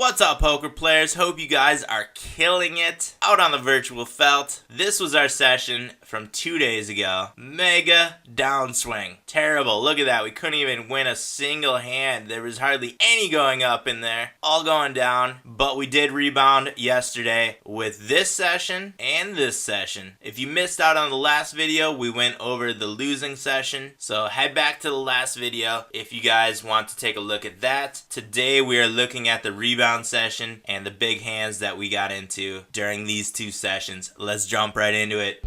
What's up, poker players? Hope you guys are killing it out on the virtual felt. This was our session from 2 days ago. Mega downswing. Terrible. Look at that. We couldn't even win a single hand. There was hardly any going up in there. All going down. But we did rebound yesterday with this session and this session. If you missed out on the last video, we went over the losing session. So head back to the last video if you guys want to take a look at that. Today we are looking at the rebound session and the big hands that we got into during these two sessions. Let's jump right into it.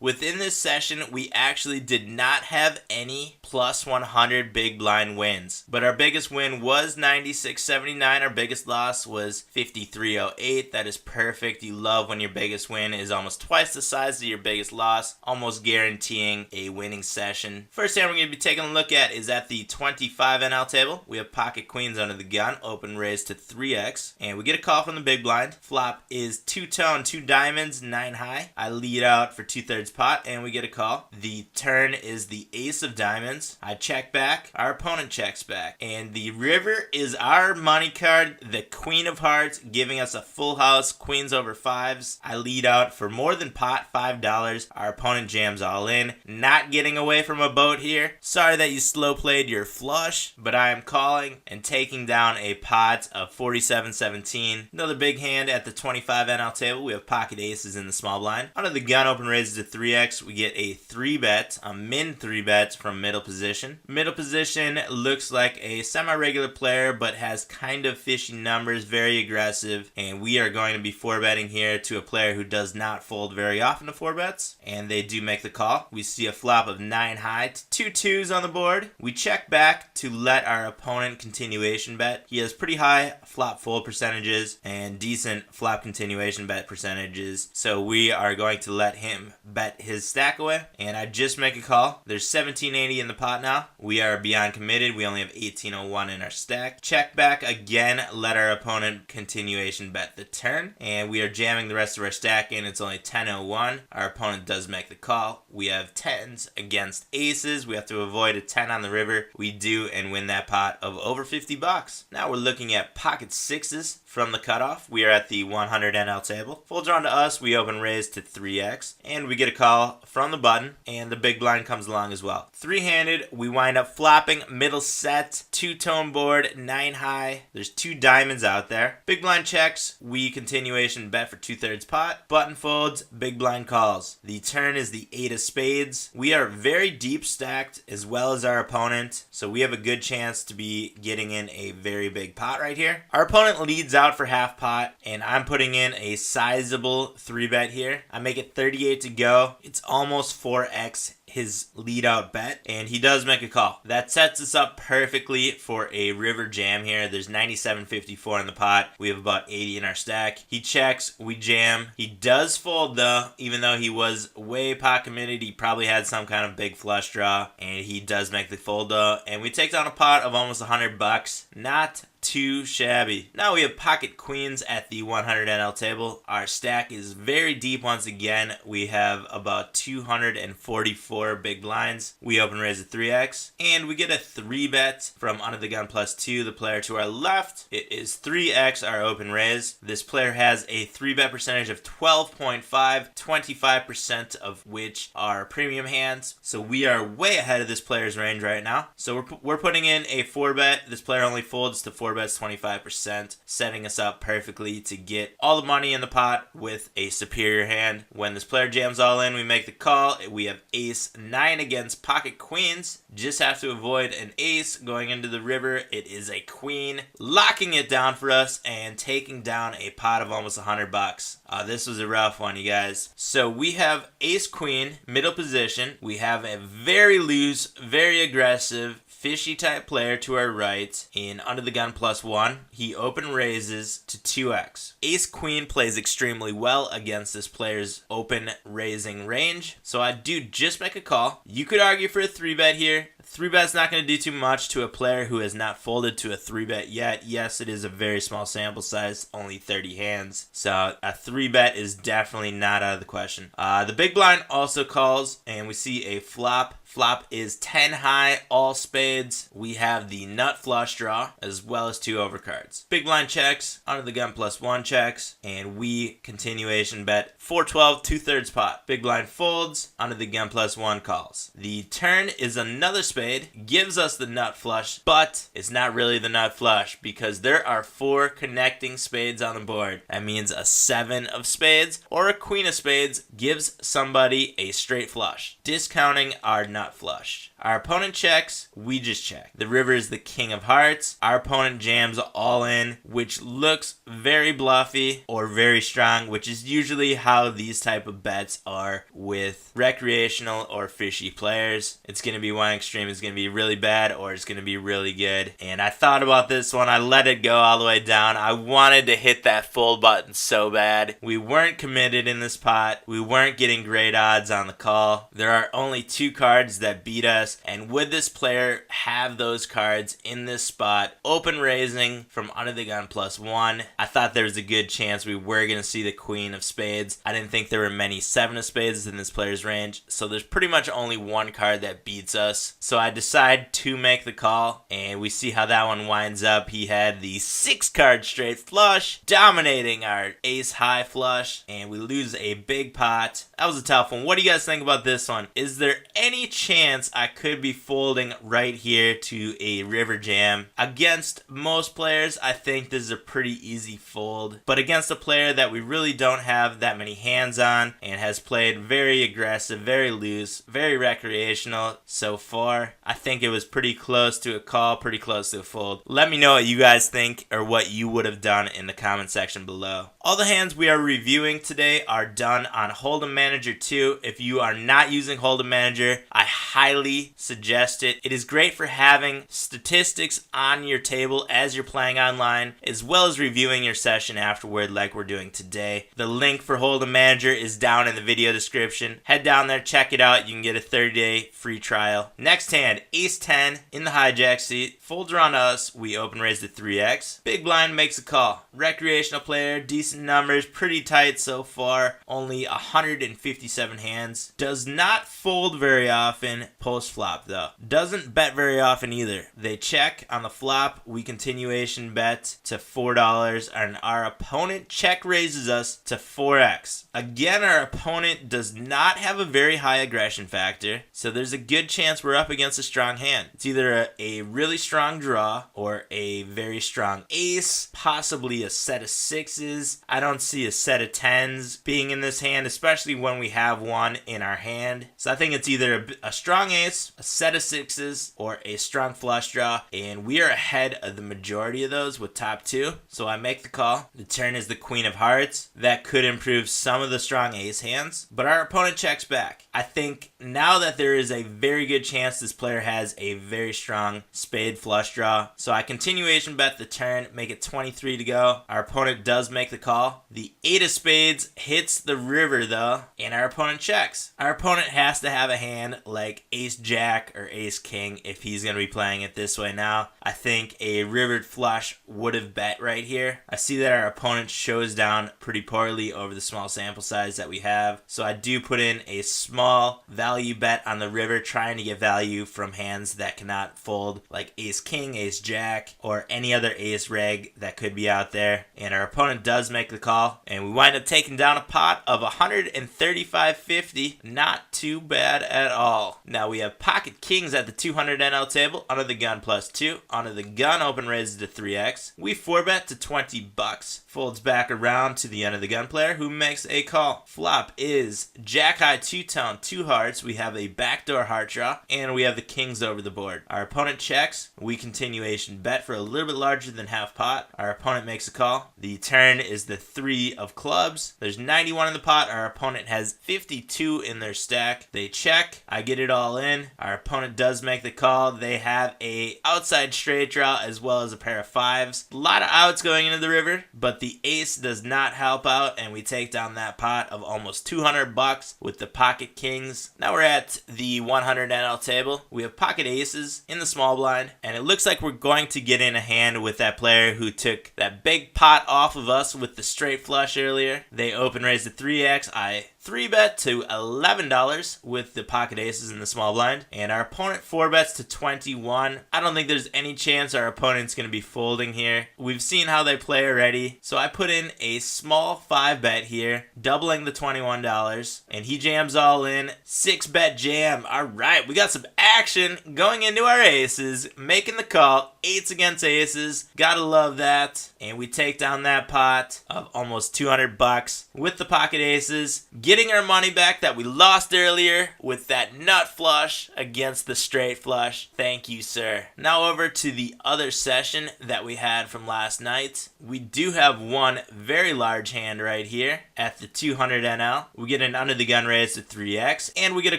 Within this session, we actually did not have any plus 100 big blind wins, but our biggest win was 96.79. Our biggest loss was 53.08. That is perfect. You love when your biggest win is almost twice the size of your biggest loss, almost guaranteeing a winning session. First hand we're going to be taking a look at is at the 25 NL table. We have pocket queens under the gun, open raise to 3x, and we get a call from the big blind. Flop is two-tone, 2 diamonds, 9 high. I lead out for 2/3 pot and we get a call. The turn is the ace of diamonds. I check back, our opponent checks back, and the river is our money card, the queen of hearts, giving us a full house, queens over 5s. I lead out for more than pot, $5. Our opponent jams all in, not getting away from a boat here. Sorry that you slow played your flush, but I am calling and taking down a pot of 47.17. Another big hand at the 25 NL table. We have pocket aces in the small blind. Under the gun, open raises to 3x. We get a 3-bet, a min 3-bet from middle position. Middle position looks like a semi-regular player, but has kind of fishy numbers, very aggressive, and we are going to be 4-betting here to a player who does not fold very often to 4-bets, and they do make the call. We see a flop of 9 high to 2 2s on the board. We check back to let our opponent continuation bet. He has pretty high flop fold percentages and decent flop continuation bet percentages, so we are going to let him bet his stack away, and I just make a call. There's 1780 in the pot now. We are beyond committed. We only have 1801 in our stack. Check back again, let our opponent continuation bet the turn, and we are jamming the rest of our stack in. It's only 1001. Our opponent does make the call. We have 10s against aces. We have to avoid a 10 on the river. We do, and win that pot of over $50. Now we're looking at pocket 6s from the cutoff. We are at the 100 NL table. Full drawn to us, we open raise to 3x, and we get a call from the button, and the big blind comes along as well. 3-handed, we wind up flopping middle set, 2-tone board, 9 high. There's 2 diamonds out there. Big blind checks, we continuation bet for 2/3 pot. Button folds, big blind calls. The turn is the 8 of spades. We are very deep stacked as well as our opponent, so we have a good chance to be getting in a very big pot right here. Our opponent leads out for half pot, and I'm putting in a sizable 3-bet here. I make it 38 to go. It's almost 4x his lead out bet, and he does make a call. That sets us up perfectly for a river jam here. There's 97.54 in the pot. We have about 80 in our stack. He checks, we jam. He does fold though, even though he was way pot committed. He probably had some kind of big flush draw, and he does make the fold though, and we take down a pot of almost $100. Not too shabby. Now we have pocket queens at the 100 NL table. Our stack is very deep once again. We have about 244 big blinds. We open raise at 3x, and we get a 3-bet from under the gun +2, the player to our left. It is 3x our open raise. This player has a 3-bet percentage of 12.5, 25% of which are premium hands. So we are way ahead of this player's range right now. So we're putting in a 4-bet. This player only folds to 4-bets 25%, setting us up perfectly to get all the money in the pot with a superior hand. When this player jams all in, we make the call. We have ace 9 against pocket queens. Just have to avoid an ace going into the river. It is a queen, locking it down for us and taking down a pot of almost $100. This was a rough one, you guys. So we have ace queen, middle position. We have a very loose, very aggressive, fishy type player to our right in under the gun +1. He open raises to 2x. Ace queen plays extremely well against this player's open raising range, so I do just make a call. You could argue for a 3-bet here. 3-bet's not going to do too much to a player who has not folded to a 3-bet yet. Yes, it is a very small sample size, only 30 hands, so a 3-bet is definitely not out of the question. The big blind also calls, and we see a flop Flop is 10 high, all spades. We have the nut flush draw as well as 2 overcards. Big blind checks, under the gun +1 checks, and we continuation bet 412 2/3 pot. Big blind folds, under the gun +1 calls. The turn is another spade, gives us the nut flush, but it's not really the nut flush because there are 4 connecting spades on the board. That means a 7 of spades or a queen of spades gives somebody a straight flush, discounting our nut flush. Our opponent checks, we just check. The river is the king of hearts. Our opponent jams all in, which looks very bluffy or very strong, which is usually how these type of bets are with recreational or fishy players. It's going to be one extreme, it's going to be really bad or it's going to be really good. And I thought about this one, I let it go all the way down. I wanted to hit that fold button so bad. We weren't committed in this pot. We weren't getting great odds on the call. There are only 2 cards that beat us. And would this player have those cards in this spot? Open raising from under the gun +1. I thought there was a good chance we were going to see the queen of spades. I didn't think there were many 7 of spades in this player's range. So there's pretty much only 1 card that beats us. So I decide to make the call. And we see how that one winds up. He had the 6 card straight flush, dominating our ace high flush. And we lose a big pot. That was a tough one. What do you guys think about this one? Is there any chance I could be folding right here to a river jam? Against most players, I think this is a pretty easy fold, but against a player that we really don't have that many hands on and has played very aggressive, very loose, very recreational so far, I think it was pretty close to a call, pretty close to a fold. Let me know what you guys think or what you would have done in the comment section below. All the hands we are reviewing today are done on Hold'em Manager 2. If you are not using Hold'em Manager, I highly suggest it. It is great for having statistics on your table as you're playing online, as well as reviewing your session afterward like we're doing today. The link for Hold'em Manager is down in the video description. Head down there, check it out. You can get a 30-day free trial. Next hand, Ace 10 in the hijack seat. Folds around us. We open raise to 3x. Big blind makes a call. Recreational player, decent numbers, pretty tight so far. Only 157 hands. Does not fold very often post flop though. Doesn't bet very often either. They check on the flop. We continuation bet to $4 and our opponent check raises us to 4x. Again, our opponent does not have a very high aggression factor, so there's a good chance we're up against a strong hand. It's either a really strong draw or a very strong ace, possibly a set of 6s. I don't see a set of 10s being in this hand, especially when we have one in our hand. So I think it's either a strong ace, a set of 6s, or a strong flush draw, and we are ahead of the majority of those with top 2. So I make the call. The turn is the queen of hearts. That could improve some of the strong ace hands, but our opponent checks back. I think now that there is a very good chance this player has a very strong spade flush draw, so I continuation bet the turn, make it 23 to go. Our opponent does make the call. The 8 of spades hits the river though, and our opponent checks. Our opponent has to have a hand like ace jack or ace king if he's going to be playing it this way now. I think a rivered flush would have bet right here. I see that our opponent shows down pretty poorly over the small sample size that we have, so I do put in a small value bet on the river, trying to get value from hands that cannot fold like ace king, ace jack, or any other ace reg that could be out there. And our opponent does make the call, and we wind up taking down a pot of 135.50. Not too bad at all. Now we have pocket kings at the 200 NL table, under the gun +2. Under the gun, open raises to 3x. We 4-bet to $20. Folds back around to the under the gun player who makes a call. Flop is jack high 2-tone, 2 hearts. We have a backdoor heart draw, and we have the kings over the board. Our opponent checks. We continuation bet for a little bit larger than half pot. Our opponent makes a call. The turn is the 3 of clubs. There's 91 in the pot. Our opponent has 52 in their stack. They check. I get it all in. Our opponent does make the call. They have a outside straight draw as well as a pair of 5s. A lot of outs going into the river, but the ace does not help out, and we take down that pot of almost $200 with the pocket kings. Now we're at the 100 NL table. We have pocket aces in the small blind, and it looks like we're going to get in a hand with that player who took that big pot off of us with the straight flush earlier. They open raise to 3x. I 3-bet to $11 with the pocket aces in the small blind. And our opponent 4-bets to 21. I don't think there's any chance our opponent's going to be folding here. We've seen how they play already. So I put in a small 5-bet here, doubling the $21. And he jams all in. 6-bet jam. All right, we got some action going into our aces, making the call. 8s against aces. Gotta love that. And we take down that pot of almost $200 with the pocket aces, getting our money back that we lost earlier with that nut flush against the straight flush. Thank you, sir. Now over to the other session that we had from last night. We do have one very large hand right here at the 200 NL. We get an under the gun raise to 3x, and we get a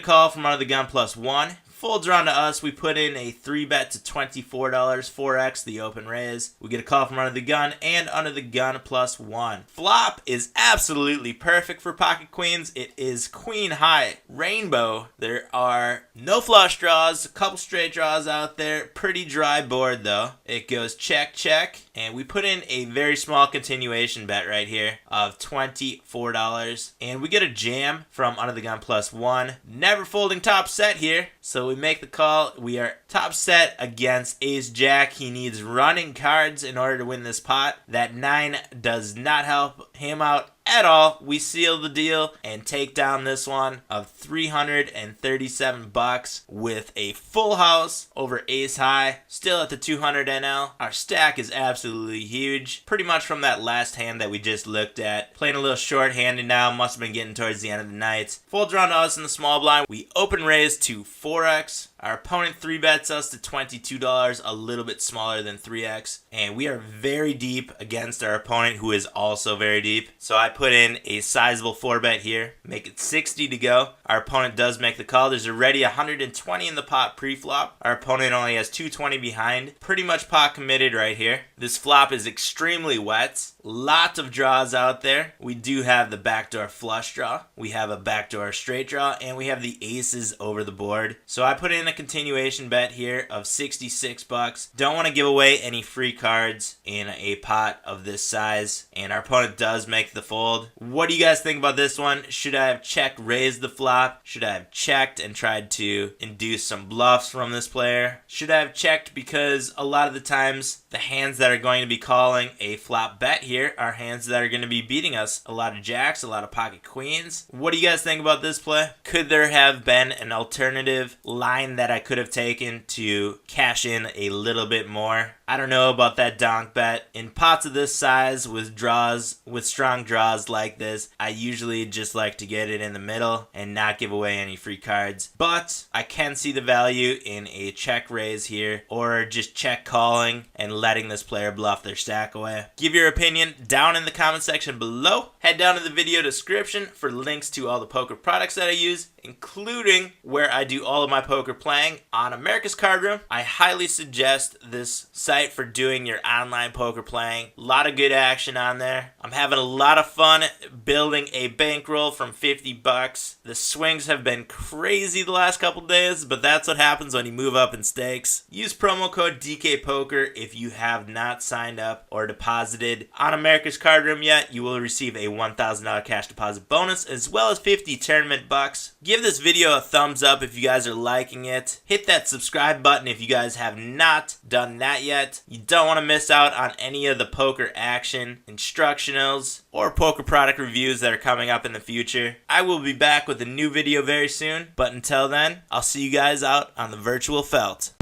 call from under the gun +1. Full drawn to us, we put in a 3-bet to $24, 4x the open raise. We get a call from under the gun and under the gun +1. Flop is absolutely perfect for pocket queens. It is queen high rainbow. There are no flush draws, a couple straight draws out there. Pretty dry board though. It goes check, check. And we put in a very small continuation bet right here of $24. And we get a jam from under the gun +1. Never folding top set here. So we make the call. We are top set against ace jack. He needs running cards in order to win this pot. That 9 does not help him out at all. We seal the deal and take down this one of $337 with a full house over ace high, still at the 200 NL. Our stack is absolutely huge, pretty much from that last hand that we just looked at. Playing a little short-handed now, must have been getting towards the end of the night. Full draw to us in the small blind. We open raise to 4x. Our opponent 3-bets us to $22, a little bit smaller than 3x. And we are very deep against our opponent, who is also very deep. So I put in a sizable 4-bet here, make it 60 to go. Our opponent does make the call. There's already 120 in the pot pre-flop. Our opponent only has 220 behind. Pretty much pot committed right here. This flop is extremely wet. Lots of draws out there. We do have the backdoor flush draw. We have a backdoor straight draw, and we have the aces over the board. So I put in a continuation bet here of $66. Don't want to give away any free cards in a pot of this size, and our opponent does make the fold. What do you guys think about this one? Should I have check raised the flop? Should I have checked and tried to induce some bluffs from this player? Should I have checked, because a lot of the times the hands that are going to be calling a flop bet here are hands that are going to be beating us. A lot of jacks, a lot of pocket queens. What do you guys think about this play? Could there have been an alternative line that I could have taken to cash in a little bit more? I don't know about that donk bet. In pots of this size with draws, with strong draws like this, I usually just like to get it in the middle and not give away any free cards. But I can see the value in a check raise here, or just check calling and letting this player bluff their stack away. Give your opinion down in the comment section below. Head down to the video description for links to all the poker products that I use, including where I do all of my poker playing on America's Card Room. I highly suggest this site for doing your online poker playing. A lot of good action on there. I'm having a lot of fun building a bankroll from $50. The swings have been crazy the last couple days, but that's what happens when you move up in stakes. Use promo code DKPoker if you have not signed up or deposited on America's Card Room yet. You will receive a $1,000 cash deposit bonus, as well as 50 tournament bucks. Give this video a thumbs up if you guys are liking it. Hit that subscribe button if you guys have not done that yet. You don't want to miss out on any of the poker action, instructionals, or poker product reviews that are coming up in the future. I will be back with a new video very soon, but until then, I'll see you guys out on the virtual felt.